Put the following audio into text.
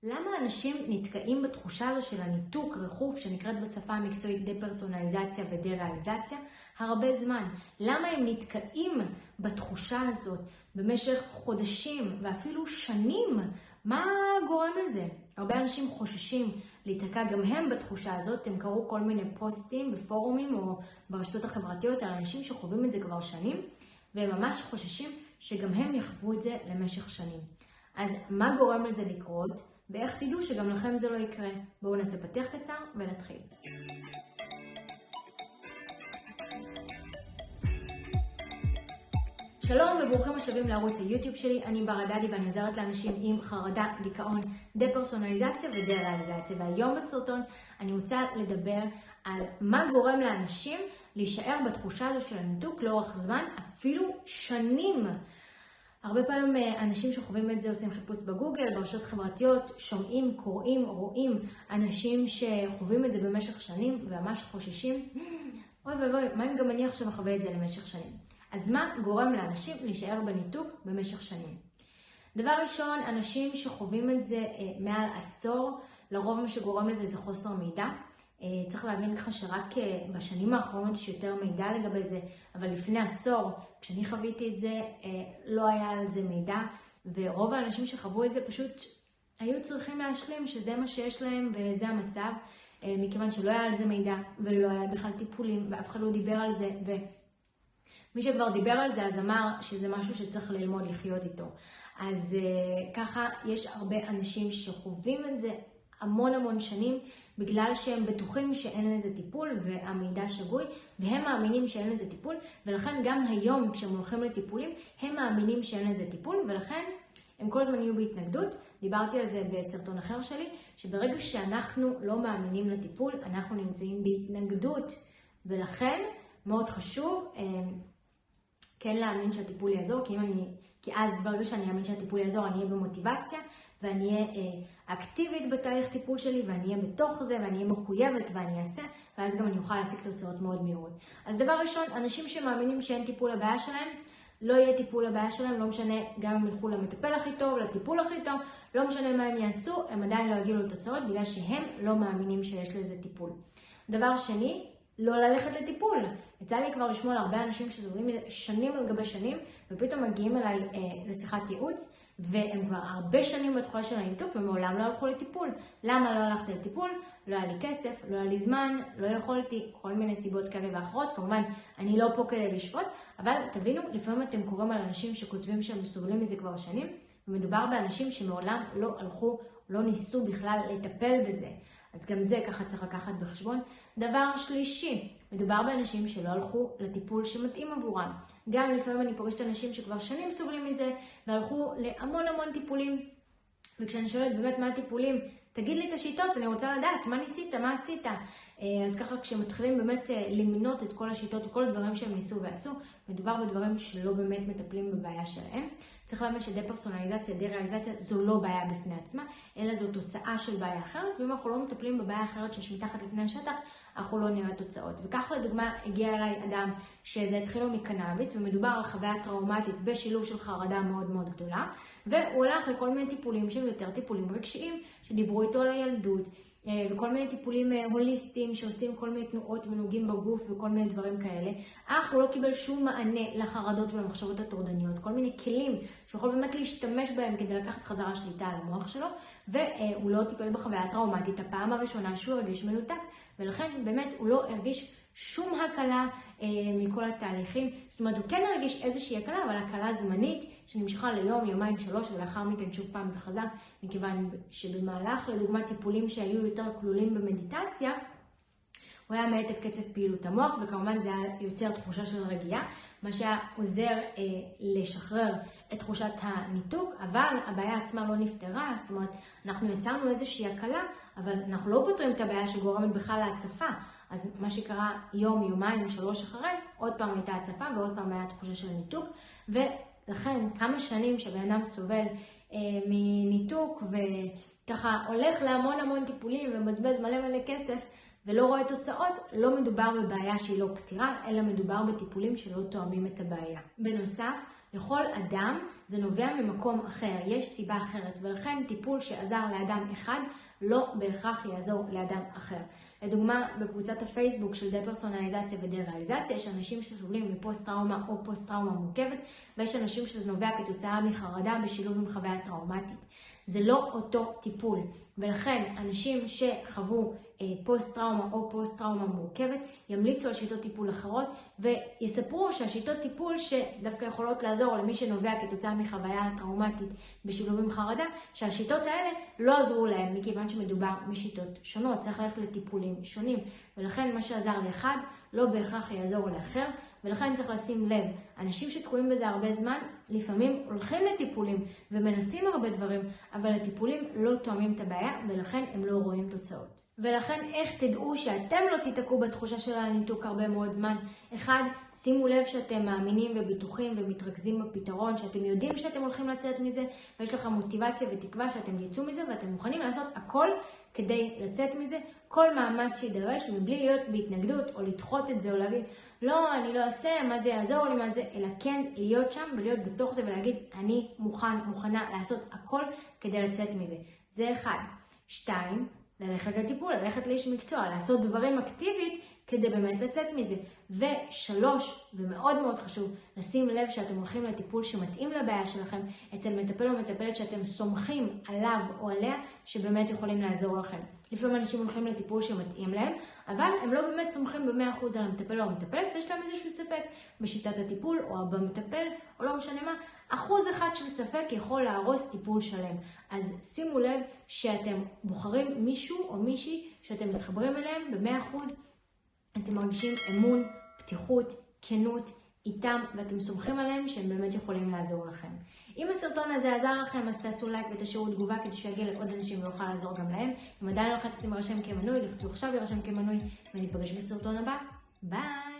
למה אנשים נתקעים בתחושה הזו של הניתוק ריחוף שנקראת בשפה המקצועית דה-פרסונליזציה ודה-ריאליזציה הרבה זמן? למה הם נתקעים בתחושה הזאת במשך חודשים ואפילו שנים? מה גורם לזה? הרבה אנשים חוששים להתקע גם הם בתחושה הזאת. הם קראו כל מיני פוסטים בפורומים או ברשתות החברתיות על אנשים שחווים את זה כבר שנים, והם ממש חוששים שגם הם יחוו את זה למשך שנים. אז מה גורם לזה לקרות? ואיך תדעו שגם לכם זה לא יקרה? בואו נעשה פתיח קצר ונתחיל. שלום וברוכים השבים לערוץ היוטיוב שלי. אני בר הדדי ואני עוזרת לאנשים עם חרדה, דיכאון, דה-פרסונליזציה ודה-ריאליזציה. והיום בסרטון אני רוצה לדבר על מה גורם לאנשים להישאר בתחושה הזו של הניתוק לאורך זמן, אפילו שנים. הרבה פעמים אנשים שחווים את זה עושים חיפוש בגוגל, ברשתות חברתיות, שומעים, קוראים, רואים אנשים שחווים את זה במשך שנים וממש חוששים. אוי ואוי, מה אם גם אני עכשיו חווה את זה למשך שנים? אז מה גורם לאנשים להישאר בניתוק במשך שנים? דבר ראשון, אנשים שחווים את זה מעל עשור, לרוב מה שגורם לזה זה חוסר מידע. צריך להבין ככה שרק בשנים האחרונות יש יותר מידע לגבי זה, אבל לפני עשור, כשאני חוויתי את זה, לא היה על זה מידע, ורוב האנשים שחוו את זה פשוט היו צריכים להשלים שזה מה שיש להם וזה המצב, מכיוון שלא היה על זה מידע ולא היה בכלל טיפולים ואף אחד לא דיבר על זה, ומי שכבר דיבר על זה אז אמר שזה משהו שצריך ללמוד לחיות איתו. אז ככה יש הרבה אנשים שחווים את זה המון שנים, בגלל שהם בטוחים שאין לזה טיפול והמידע שגוי, והם מאמינים שאין לזה טיפול, ולכן גם היום כשהם הולכים לטיפולים, הם מאמינים שאין לזה טיפול, ולכן הם כל הזמן יהיו בהתנגדות. דיברתי על זה בסרטון אחר שלי, שברגע שאנחנו לא מאמינים לטיפול, אנחנו נמצאים בהתנגדות, ולכן מאוד חשוב כן להאמין שהטיפול יעזור, כי אז ברגע שאני אאמין שהטיפול יעזור, אני אהיה במוטיבציה, ואני אהיה אקטיבית בתהליך טיפול שלי, ואני אהיה בתוך זה, ואני אהיה מחויבת, ואני אעשה, ואז גם אני אוכל להשיג תוצאות מאוד מהירות. אז דבר ראשון, אנשים שמאמינים שאין טיפול לבעיה שלהם, לא יהיה טיפול לבעיה שלהם, לא משנה גם אם ילכו למטפל הכי טוב, לטיפול הכי טוב, לא משנה מה הם יעשו, הם עדיין לא יגיעו לתוצאות, בגלל שהם לא מאמינים שיש לזה טיפול. דבר שני, לא ללכת לטיפול. יצא לי כבר לשמוע להרבה אנשים שסובלים מזה שנים על גבי שנים, ופתאום מגיעים אליי לשיחת ייעוץ, והם כבר הרבה שנים בתחולה של הניתוק ומעולם לא הלכו לטיפול. למה לא הלכתי לטיפול? לא היה לי כסף, לא היה לי זמן, לא יכולתי, כל מיני סיבות כאלה ואחרות. כמובן, אני לא פה כדי לשפוט, אבל תבינו, לפעמים אתם קוראים על אנשים שכותבים שהם מסובלים מזה כבר שנים, ומדובר באנשים שמעולם לא הלכו, לא ניסו בכלל לטפל בזה. אז גם זה ככה צריך לקחת בחשבון. דבר שלישי, מדובר באנשים שלא הלכו לטיפול שמתאים עבורם. גם לפעמים אני פוגשת אנשים שכבר שנים סובלים מזה, והלכו להמון טיפולים. וכשאני שואלת באמת מה הטיפולים, תגיד לי את השיטות, אני רוצה לדעת מה ניסית, מה עשית. אז ככה כשמתחילים באמת למנות את כל השיטות וכל הדברים שהם ניסו ועשו, מדובר בדברים שלא באמת מטפלים בבעיה שלהם. צריך להבין שדה-פרסונליזציה, דה-ריאליזציה זו לא בעיה בפני עצמה, אלא זו תוצאה של בעיה אחרת, ואם אנחנו לא מטפלים בבעיה אחרת שיש מתחת לפני השטח, אנחנו לא נראה תוצאות. וכך לדוגמה הגיע אליי אדם שזה התחילו מקנאביס, ומדובר על חוויה טראומטית בשילוב של חרדה מאוד גדולה, והוא הלך לכל מיני טיפולים שהם יותר טיפולים רגשיים, שדיברו איתו על הילדות, וכל מיני טיפולים הוליסטיים שעושים כל מיני תנועות ונוגעים בגוף וכל מיני דברים כאלה, אך הוא לא קיבל שום מענה לחרדות ולמחשבות הטורדניות, כל מיני כלים שהוא יכול באמת להשתמש בהם כדי לקחת חזרה שליטה על המוח שלו, והוא לא טיפל בחוויה טראומטית הפעם הראשונה שהוא הרגיש מנותק, ולכן באמת הוא לא הרגיש שום הקלה מכל התהליכים. זאת אומרת, הוא כן הרגיש איזושהי הקלה, אבל הקלה זמנית שנמשכה ליום, יומיים, 3, ולאחר מכן שוב פעם זה חזר, מכיוון שבמהלך לדוגמה טיפולים שהיו יותר כלולים במדיטציה, הוא היה מאט את קצב פעילות המוח, וכמובן זה היה יוצר תחושה של רגיעה, מה שהיה עוזר לשחרר את תחושת הניתוק, אבל הבעיה עצמה לא נפתרה. זאת אומרת, אנחנו יצרנו איזושהי הקלה, אבל אנחנו לא פותרים את הבעיה שגורמת בכלל להצפה. אז מה שקרה יום, יומיים, 3 אחרי, עוד פעם הייתה הצפה ועוד פעם היה תחושה של ניתוק, ולכן כמה שנים שבן אדם סובל מניתוק וככה הולך להמון טיפולים ומבזבז מלא כסף ולא רואה תוצאות, לא מדובר בבעיה שהיא לא פתירה, אלא מדובר בטיפולים שלא תואמים את הבעיה. בנוסף, לכל אדם זה נובע ממקום אחר, יש סיבה אחרת, ולכן טיפול שעזר לאדם אחד לא בהכרח יעזור לאדם אחר. לדוגמה, בקבוצת הפייסבוק של דפרסונליזציה ודה-ריאליזציה, יש אנשים שסובלים מפוסט-טראומה או פוסט-טראומה מורכבת, ויש אנשים שזה נובע כתוצאה מחרדה בשילוב עם חוויה טראומטית. זה לא אותו טיפול, ולכן אנשים שחוו פוסט-טראומה או פוסט-טראומה מורכבת ימליצו על שיטות טיפול אחרות ויספרו שהשיטות טיפול שדווקא יכולות לעזור למי שנובע כתוצאה מחוויה טראומטית בשילוב עם חרדה, שהשיטות האלה לא עזרו להם מכיוון שמדובר בשיטות שונות, צריך ללכת לטיפולים שונים, ולכן מה שעזר לאחד לא בהכרח יעזור לאחר, ולכן צריך לשים לב, אנשים שתקועים בזה הרבה זמן, לפעמים הולכים לטיפולים ומנסים הרבה דברים, אבל הטיפולים לא תואמים את הבעיה, ולכן הם לא רואים תוצאות. ולכן איך תדעו שאתם לא תיתקעו בתחושה של הניתוק הרבה מאוד זמן? אחד, שימו לב שאתם מאמינים ובטוחים ומתרכזים בפתרון, שאתם יודעים שאתם הולכים לצאת מזה, ויש לכם מוטיבציה ותקווה שאתם יצאו מזה, ואתם מוכנים לעשות הכל כדי לצאת מזה, כל מאמץ שידרש, מבלי להיות בהתנגדות או לדחות את זה או להגיד, לא, אני לא אעשה, מה זה יעזור לי, מה זה, אלא כן להיות שם ולהיות בתוך זה ולהגיד, אני מוכנה לעשות הכל כדי לצאת מזה. זה אחד. 2, ללכת לטיפול, ללכת לאיש מקצוע, לעשות דברים אקטיבית כדי באמת לצאת מזה. ו3, ומאוד מאוד חשוב, לשים לב שאתם הולכים לטיפול שמתאים לבעיה שלכם, אצל מטפל או מטפלת שאתם סומכים עליו או עליה, שבאמת יכולים לעזור לכם. לפעמים אנשים הולכים לטיפול שמתאים להם, אבל הם לא באמת סומכים ב100% על המטפל או המטפלת, ויש להם איזשהו ספק בשיטת הטיפול או במטפל, או לא משנה מה. 1% של ספק יכול להרוס טיפול שלם. אז שימו לב שאתם בוחרים מישהו או מישהי שאתם מתחברים אליהם ב100%, אתם מרגישים אמון, פתיחות, כנות איתם, ואתם סומכים עליהם שהם באמת יכולים לעזור לכם. אם הסרטון הזה עזר לכם, אז תעשו לייק ותשאירו תגובה כדי שיגיע לעוד אנשים ויוכל לעזור גם להם. אם עדיין לא לחצתם להירשם כמנוי, לחצו עכשיו להירשם כמנוי, וניפגש בסרטון הבא. ביי!